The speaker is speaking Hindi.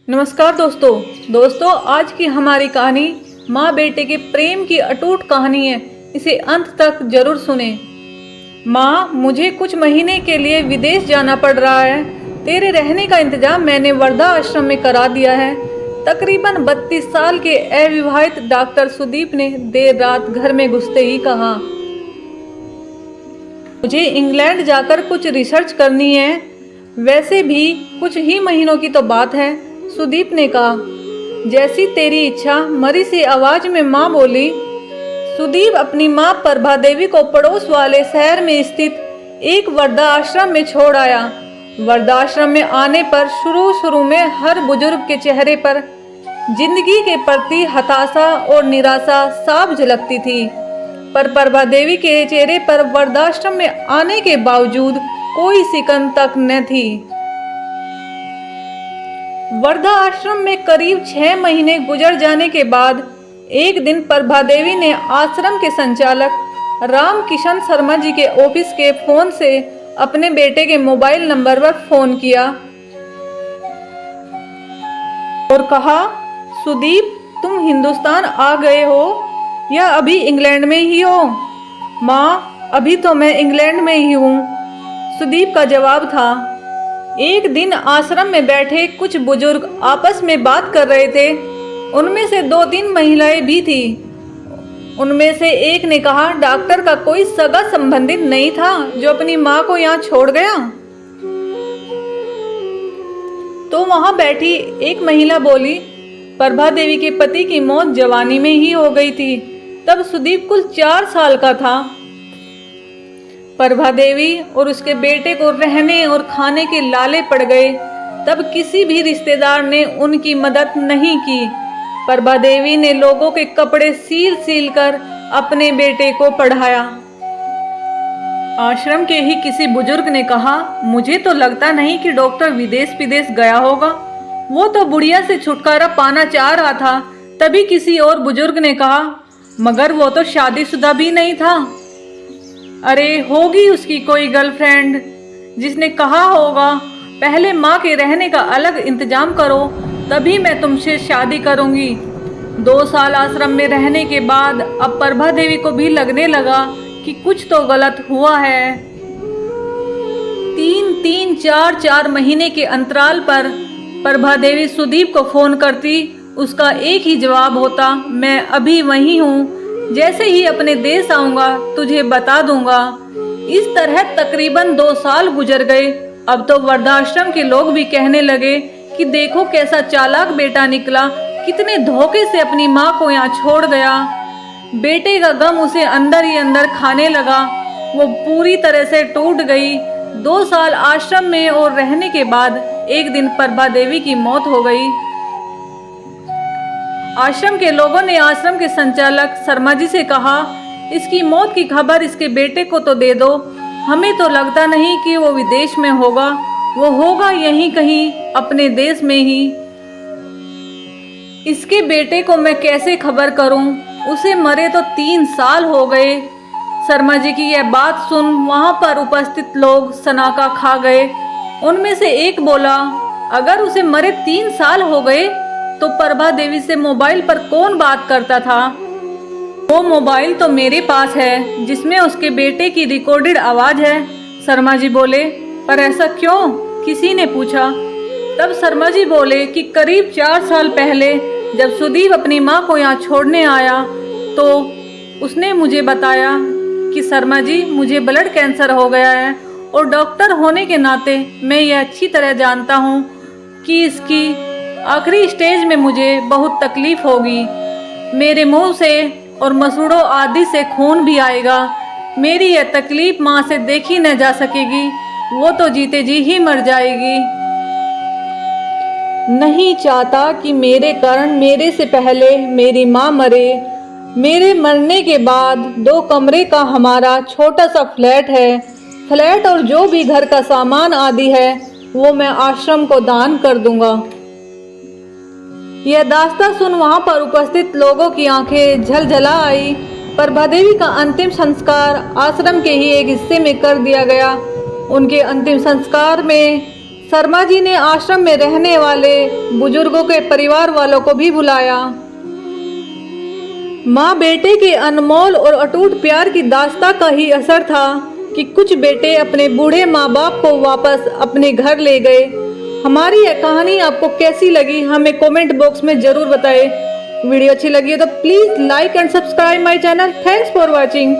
नमस्कार दोस्तों आज की हमारी कहानी माँ बेटे के प्रेम की अटूट कहानी है। इसे अंत तक जरूर सुने। माँ, मुझे कुछ महीने के लिए विदेश जाना पड़ रहा है। तेरे रहने का इंतजाम मैंने वर्धा आश्रम में करा दिया है। तकरीबन 32 साल के अविवाहित डॉक्टर सुदीप ने देर रात घर में घुसते ही कहा, मुझे इंग्लैंड जाकर कुछ रिसर्च करनी है। वैसे भी कुछ ही महीनों की तो बात है, सुदीप ने कहा। जैसी तेरी इच्छा, मरी सी आवाज में माँ बोली। सुदीप अपनी माँ प्रभा देवी को पड़ोस वाले शहर में स्थित एक वर्धा आश्रम में छोड़ आया। वर्धा आश्रम में आने पर शुरू में हर बुजुर्ग के चेहरे पर जिंदगी के प्रति हताशा और निराशा साफ झलकती थी, पर प्रभा देवी के चेहरे पर वर्धाश्रम में आने के बावजूद कोई सिकन तक न थी। वर्धा आश्रम में करीब 6 महीने गुजर जाने के बाद एक दिन प्रभा देवी ने आश्रम के संचालक राम किशन शर्मा जी के ऑफिस के फोन से अपने बेटे के मोबाइल नंबर पर फोन किया और कहा, सुदीप, तुम हिंदुस्तान आ गए हो या अभी इंग्लैंड में ही हो? माँ, अभी तो मैं इंग्लैंड में ही हूँ, सुदीप का जवाब था। एक दिन आश्रम में बैठे कुछ बुजुर्ग आपस में बात कर रहे थे। उनमें से 2-3 महिलाएं भी थी। उनमें से एक ने कहा, डॉक्टर का कोई सगा संबंधित नहीं था जो अपनी माँ को यहाँ छोड़ गया? तो वहां बैठी एक महिला बोली, प्रभा देवी के पति की मौत जवानी में ही हो गई थी। तब सुदीप कुल 4 साल का था। प्रभा देवी और उसके बेटे को रहने और खाने के लाले पड़ गए। तब किसी भी रिश्तेदार ने उनकी मदद नहीं की। प्रभा देवी ने लोगों के कपड़े सील कर अपने बेटे को पढ़ाया। आश्रम के ही किसी बुजुर्ग ने कहा, मुझे तो लगता नहीं कि डॉक्टर विदेश गया होगा, वो तो बुढ़िया से छुटकारा पाना चाह रहा था। तभी किसी और बुजुर्ग ने कहा, मगर वो तो शादीशुदा भी नहीं था। अरे होगी उसकी कोई गर्लफ्रेंड जिसने कहा होगा, पहले माँ के रहने का अलग इंतजाम करो, तभी मैं तुमसे शादी करूंगी। 2 साल आश्रम में रहने के बाद अब प्रभा देवी को भी लगने लगा कि कुछ तो गलत हुआ है। 3-3, 4-4 महीने के अंतराल पर प्रभा देवी सुदीप को फोन करती। उसका एक ही जवाब होता, मैं अभी वहीं हूँ, जैसे ही अपने देश आऊंगा तुझे बता दूंगा। इस तरह तकरीबन 2 साल गुजर गए। अब तो वर्धाश्रम के लोग भी कहने लगे कि देखो कैसा चालाक बेटा निकला, कितने धोखे से अपनी माँ को यहाँ छोड़ गया। बेटे का गम उसे अंदर ही अंदर खाने लगा। वो पूरी तरह से टूट गई। 2 साल आश्रम में और रहने के बाद एक दिन प्रभा देवी की मौत हो गई। आश्रम के लोगों ने आश्रम के संचालक शर्मा जी से कहा, इसकी मौत की खबर इसके बेटे को तो दे दो। हमें तो लगता नहीं कि वो विदेश में होगा, वो होगा यहीं कहीं अपने देश में ही। इसके बेटे को मैं कैसे खबर करूं? उसे मरे तो 3 साल हो गए। शर्मा जी की यह बात सुन वहां पर उपस्थित लोग सनाका खा गए। उनमें से एक बोला, अगर उसे मरे 3 साल हो गए तो प्रभा देवी से मोबाइल पर कौन बात करता था? वो मोबाइल तो मेरे पास है जिसमें उसके बेटे की रिकॉर्डेड आवाज है। शर्मा जी बोले, पर ऐसा क्यों? किसी ने पूछा। तब शर्मा जी बोले कि करीब 4 साल पहले जब सुदीप अपनी माँ को यहाँ छोड़ने आया तो उसने मुझे बताया कि शर्मा जी, मुझे ब्लड कैंसर हो गया है और डॉक्टर होने के नाते मैं ये अच्छी तरह जानता हूँ कि इसकी आखिरी स्टेज में मुझे बहुत तकलीफ होगी। मेरे मुंह से और मसूड़ों आदि से खून भी आएगा। मेरी यह तकलीफ माँ से देखी न जा सकेगी, वो तो जीते जी ही मर जाएगी। नहीं चाहता कि मेरे कारण मेरे से पहले मेरी माँ मरे। मेरे मरने के बाद 2 कमरे का हमारा छोटा सा फ्लैट है। फ्लैट और जो भी घर का सामान आदि है वो मैं आश्रम को दान कर दूंगा। यह दास्तां सुन वहां पर उपस्थित लोगों की आंखें झलझला आई। प्रभा देवी का अंतिम संस्कार आश्रम के ही एक हिस्से में कर दिया गया। उनके अंतिम संस्कार में शर्मा जी ने आश्रम में रहने वाले बुजुर्गों के परिवार वालों को भी बुलाया। माँ बेटे के अनमोल और अटूट प्यार की दास्तां का ही असर था कि कुछ बेटे अपने बूढ़े माँ बाप को वापस अपने घर ले गए। हमारी यह कहानी आपको कैसी लगी हमें कमेंट बॉक्स में जरूर बताएं। वीडियो अच्छी लगी है तो please like and subscribe my channel. Thanks for watching.